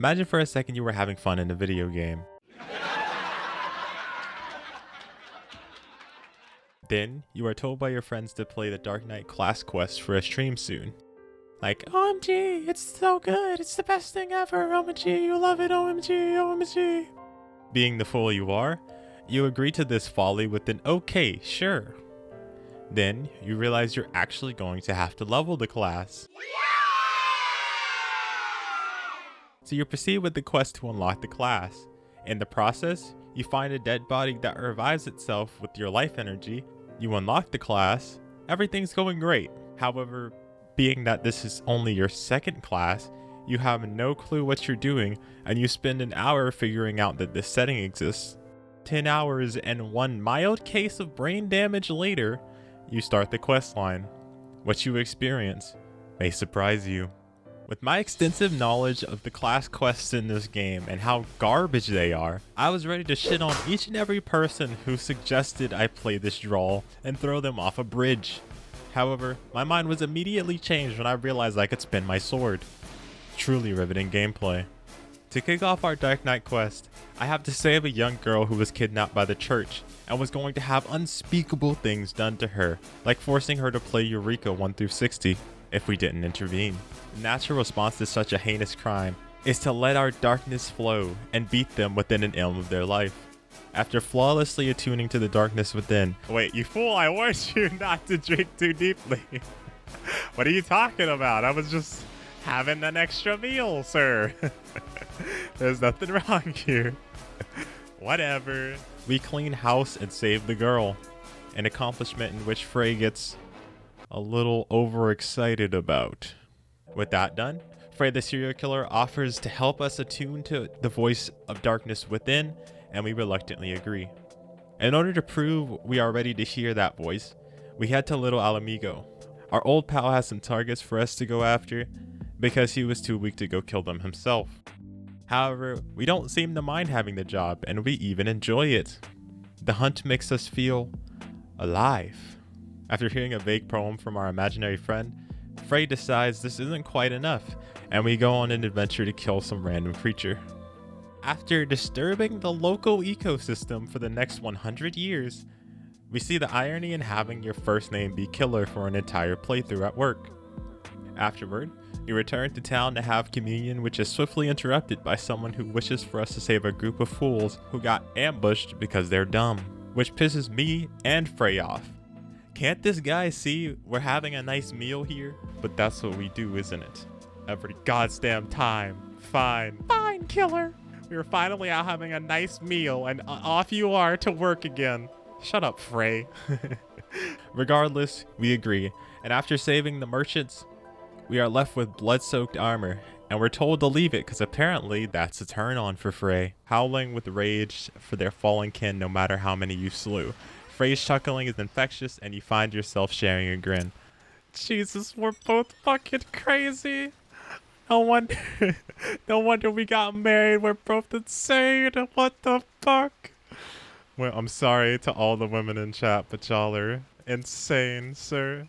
Imagine for a second you were having fun in a video game. Then, you are told by your friends to play the Dark Knight class quest for a stream soon. Like, OMG, it's so good, it's the best thing ever, OMG, you love it, OMG, OMG. Being the fool you are, you agree to this folly with an okay, sure. Then, you realize you're actually going to have to level the class. So you proceed with the quest to unlock the class. In the process, you find a dead body that revives itself with your life energy. You unlock the class, everything's going great. However, being that this is only your second class, you have no clue what you're doing, and you spend an hour figuring out that this setting exists. 10 hours and one mild case of brain damage later, you start the quest line. What you experience may surprise you. With my extensive knowledge of the class quests in this game and how garbage they are, I was ready to shit on each and every person who suggested I play this draw and throw them off a bridge. However, my mind was immediately changed when I realized I could spin my sword. Truly riveting gameplay. To kick off our Dark Knight quest, I have to save a young girl who was kidnapped by the church and was going to have unspeakable things done to her, like forcing her to play Eureka 1 through 60 if we didn't intervene. The natural response to such a heinous crime is to let our darkness flow and beat them within an elm of their life. After flawlessly attuning to the darkness within, wait, you fool, I warned you not to drink too deeply. What are you talking about? I was just having an extra meal, sir. There's nothing wrong here. Whatever. We clean house and save the girl, an accomplishment in which Frey gets a little overexcited about. With that done, Frey the serial killer offers to help us attune to the voice of darkness within, and we reluctantly agree. In order to prove we are ready to hear that voice, we head to Little Alamigo. Our old pal has some targets for us to go after because he was too weak to go kill them himself. However, we don't seem to mind having the job, and we even enjoy it. The hunt makes us feel alive. After hearing a vague poem from our imaginary friend, Frey decides this isn't quite enough, and we go on an adventure to kill some random creature. After disturbing the local ecosystem for the next 100 years, we see the irony in having your first name be Killer for an entire playthrough at work. Afterward, we return to town to have communion, which is swiftly interrupted by someone who wishes for us to save a group of fools who got ambushed because they're dumb, which pisses me and Frey off. Can't this guy see we're having a nice meal here? But that's what we do, isn't it? Every goddamn time. Fine, Killer. We were finally out having a nice meal and off you are to work again. Shut up, Frey. Regardless, we agree. And after saving the merchants, we are left with blood-soaked armor. And we're told to leave it because apparently that's a turn on for Frey. Howling with rage for their fallen kin no matter how many you slew. Frey's chuckling is infectious and you find yourself sharing a grin. Jesus, we're both fucking crazy. No wonder we got married. We're both insane. What the fuck? Well, I'm sorry to all the women in chat, but y'all are insane, sir.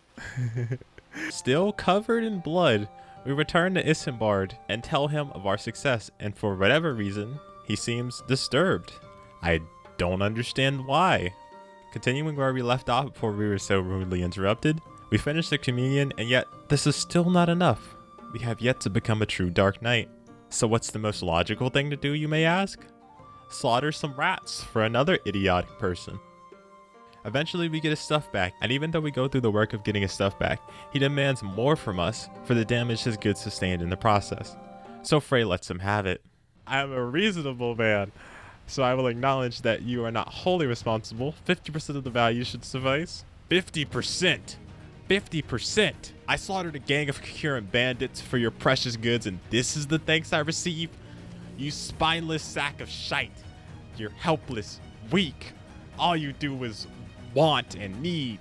Still covered in blood, we return to Isambard and tell him of our success, and for whatever reason, he seems disturbed. I don't understand why. Continuing where we left off before we were so rudely interrupted, we finish the communion, and yet this is still not enough. We have yet to become a true Dark Knight. So what's the most logical thing to do, you may ask? Slaughter some rats for another idiotic person. Eventually we get his stuff back, and even though we go through the work of getting his stuff back, he demands more from us for the damage his goods sustained in the process. So Frey lets him have it. I am a reasonable man, so I will acknowledge that you are not wholly responsible. 50% of the value should suffice. 50%! 50%! I slaughtered a gang of concurrent bandits for your precious goods, and this is the thanks I receive? You spineless sack of shite. You're helpless, weak. All you do is want and need.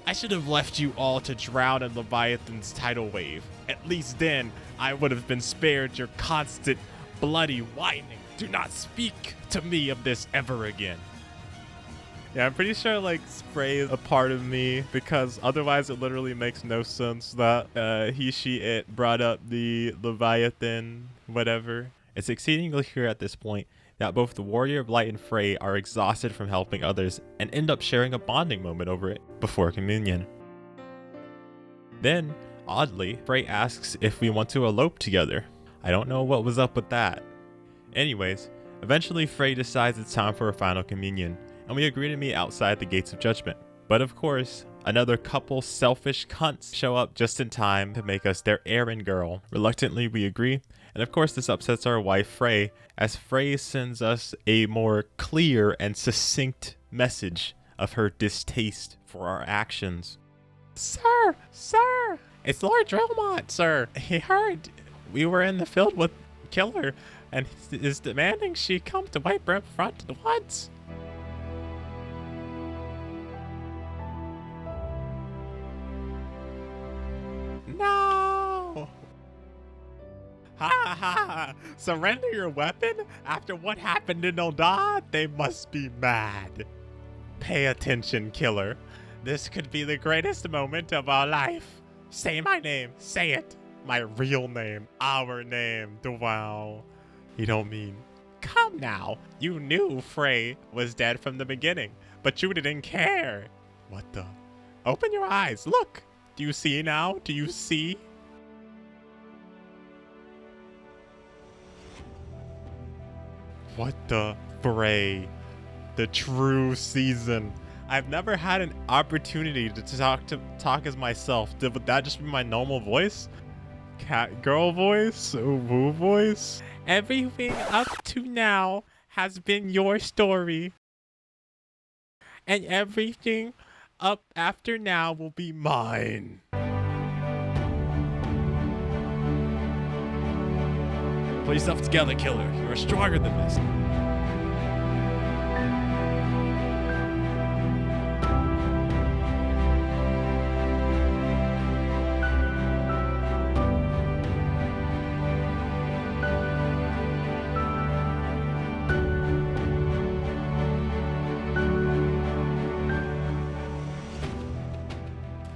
I should have left you all to drown in Leviathan's tidal wave. At least then, I would have been spared your constant bloody whining. Do not speak to me of this ever again. Yeah, I'm pretty sure like spray is a part of me because otherwise it literally makes no sense that he, she, it brought up the Leviathan, whatever. It's exceedingly clear at this point that both the Warrior of Light and Frey are exhausted from helping others and end up sharing a bonding moment over it before communion. Then, oddly, Frey asks if we want to elope together. I don't know what was up with that. Anyways, eventually Frey decides it's time for a final communion, and we agree to meet outside the Gates of Judgment. But of course, another couple selfish cunts show up just in time to make us their errand girl. Reluctantly, we agree, and of course this upsets our wife Frey, as Frey sends us a more clear and succinct message of her distaste for our actions. Sir, it's Lord Drillmont, sir. He heard we were in the field with Killer, and is demanding she come to White Brim Front to the woods. No! Ha ha ha! Surrender your weapon? After what happened in Oda? They must be mad. Pay attention, Killer. This could be the greatest moment of our life. Say my name. Say it. My real name. Our name. Wow. You don't mean... Come now. You knew Frey was dead from the beginning, but you didn't care. What the... Open your eyes. Look. Do you see now? Do you see? What the Frey? The true season. I've never had an opportunity to talk as myself. Would that just be my normal voice? Cat girl voice? Woo voice? Everything up to now has been your story. And everything up after now will be mine. Pull yourself together, Killer. You are stronger than this.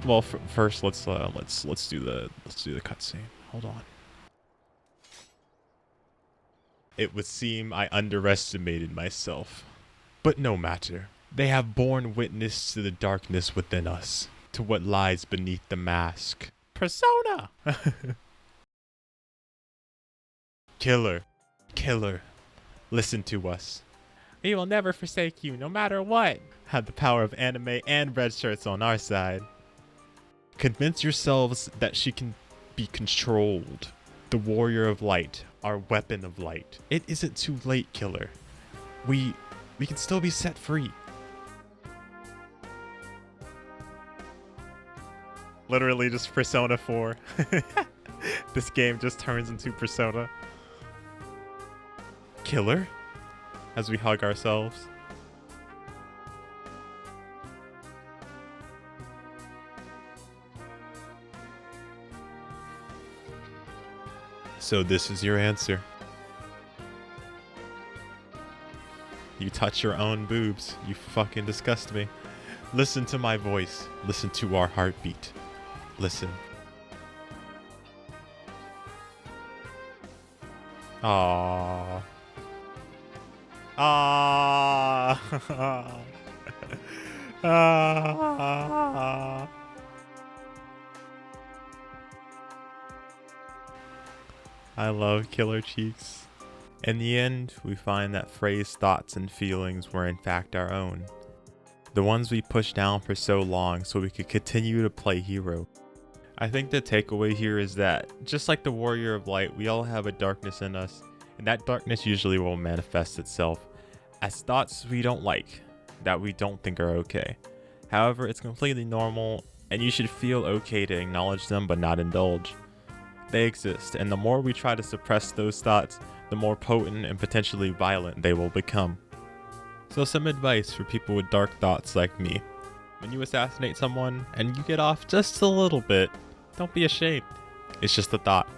Well, first let's do the cutscene. Hold on. It would seem I underestimated myself, but no matter. They have borne witness to the darkness within us, to what lies beneath the mask. Persona. Killer, listen to us. We will never forsake you, no matter what. Have the power of anime and red shirts on our side. Convince yourselves that she can be controlled. The Warrior of Light, our weapon of light. It isn't too late, Killer. We can still be set free. Literally just Persona 4. This game just turns into Persona. Killer? As we hug ourselves. So this is your answer. You touch your own boobs. You fucking disgust me. Listen to my voice. Listen to our heartbeat. Listen. Aww. Aww. Aww. I love Killer Cheeks. In the end, we find that Frey's thoughts and feelings were in fact our own. The ones we pushed down for so long so we could continue to play hero. I think the takeaway here is that, just like the Warrior of Light, we all have a darkness in us, and that darkness usually will manifest itself as thoughts we don't like, that we don't think are okay. However, it's completely normal, and you should feel okay to acknowledge them but not indulge. They exist, and the more we try to suppress those thoughts, the more potent and potentially violent they will become. So some advice for people with dark thoughts like me. When you assassinate someone and you get off just a little bit, don't be ashamed. It's just a thought.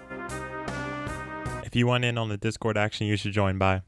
If you want in on the Discord action, you should join by.